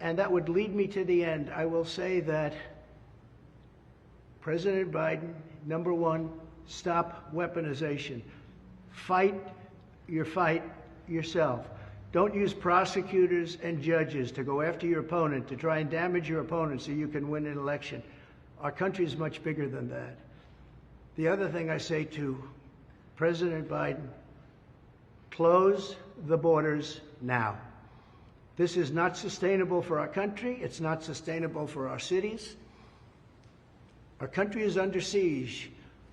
and that would lead me to the end. I will say that President Biden, number one, stop weaponization. Fight your fight yourself. Don't use prosecutors and judges to go after your opponent, to try and damage your opponent so you can win an election. Our country is much bigger than that. The other thing I say to President Biden, close the borders now. This is not sustainable for our country. It's not sustainable for our cities. Our country is under siege.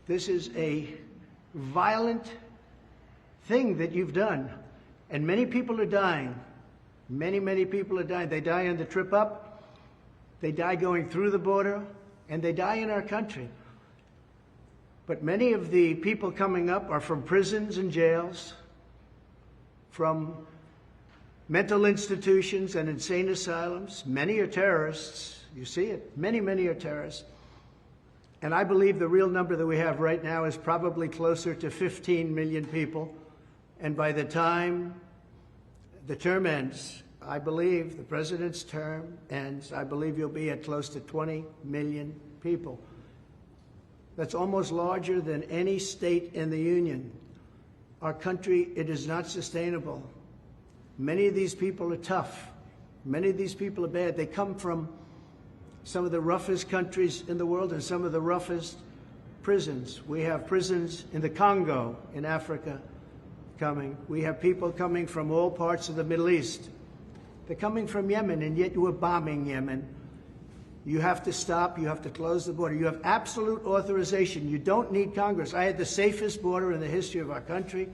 This is a violent thing that you've done. And many people are dying. Many, many people are dying. They die on the trip up. They die going through the border. And they die in our country. But many of the people coming up are from prisons and jails, from mental institutions and insane asylums. Many are terrorists. You see it. Many, many are terrorists. And I believe the real number that we have right now is probably closer to 15 million people. And by the time the term ends, I believe the president's term ends, I believe you'll be at close to 20 million people. That's almost larger than any state in the Union. Our country, it is not sustainable. Many of these people are tough. Many of these people are bad. They come from some of the roughest countries in the world and some of the roughest prisons. We have prisons in the Congo, in Africa, coming. We have people coming from all parts of the Middle East. They're coming from Yemen, and yet you are bombing Yemen. You have to stop. You have to close the border. You have absolute authorization. You don't need Congress. I had the safest border in the history of our country,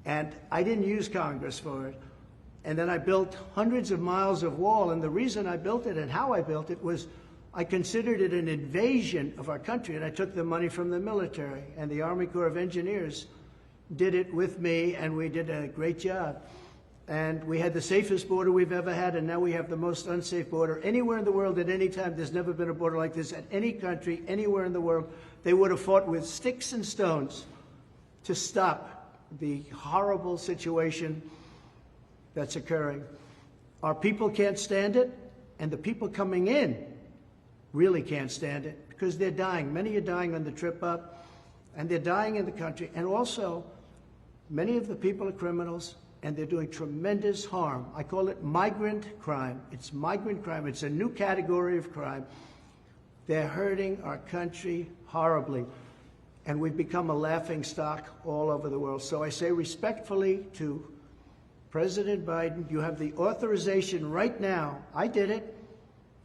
and I didn't use Congress for it. And then I built hundreds of miles of wall, and the reason I built it and how I built it was I considered it an invasion of our country, and I took the money from the military, and the Army Corps of Engineers did it with me, and we did a great job. And we had the safest border we've ever had, and now we have the most unsafe border anywhere in the world at any time. There's never been a border like this at any country, anywhere in the world. They would have fought with sticks and stones to stop the horrible situation that's occurring. Our people can't stand it, and the people coming in really can't stand it because they're dying. Many are dying on the trip up, and they're dying in the country. And also, many of the people are criminals, and they're doing tremendous harm. I call it migrant crime. It's migrant crime. It's a new category of crime. They're hurting our country horribly, and we've become a laughing stock all over the world. So I say respectfully to President Biden, you have the authorization right now. I did it.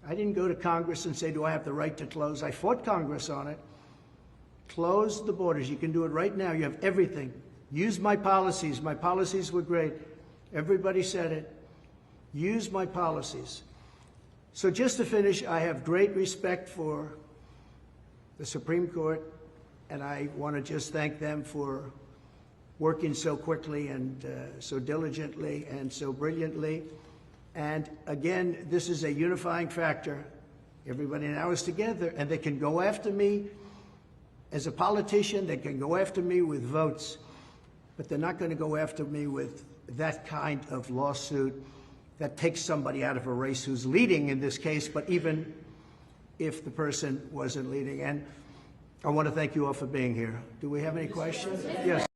I didn't go to Congress and say, do I have the right to close? I fought Congress on it. Close the borders. You can do it right now. You have everything. Use my policies. My policies were great. Everybody said it. Use my policies. So just to finish, I have great respect for the Supreme Court, and I want to just thank them for working so quickly and so diligently and so brilliantly. And again, this is a unifying factor. Everybody now is together, and they can go after me as a politician. They can go after me with votes, but they're not going to go after me with that kind of lawsuit that takes somebody out of a race who's leading in this case, but even if the person wasn't leading. And I want to thank you all for being here. Do we have any questions? Yes.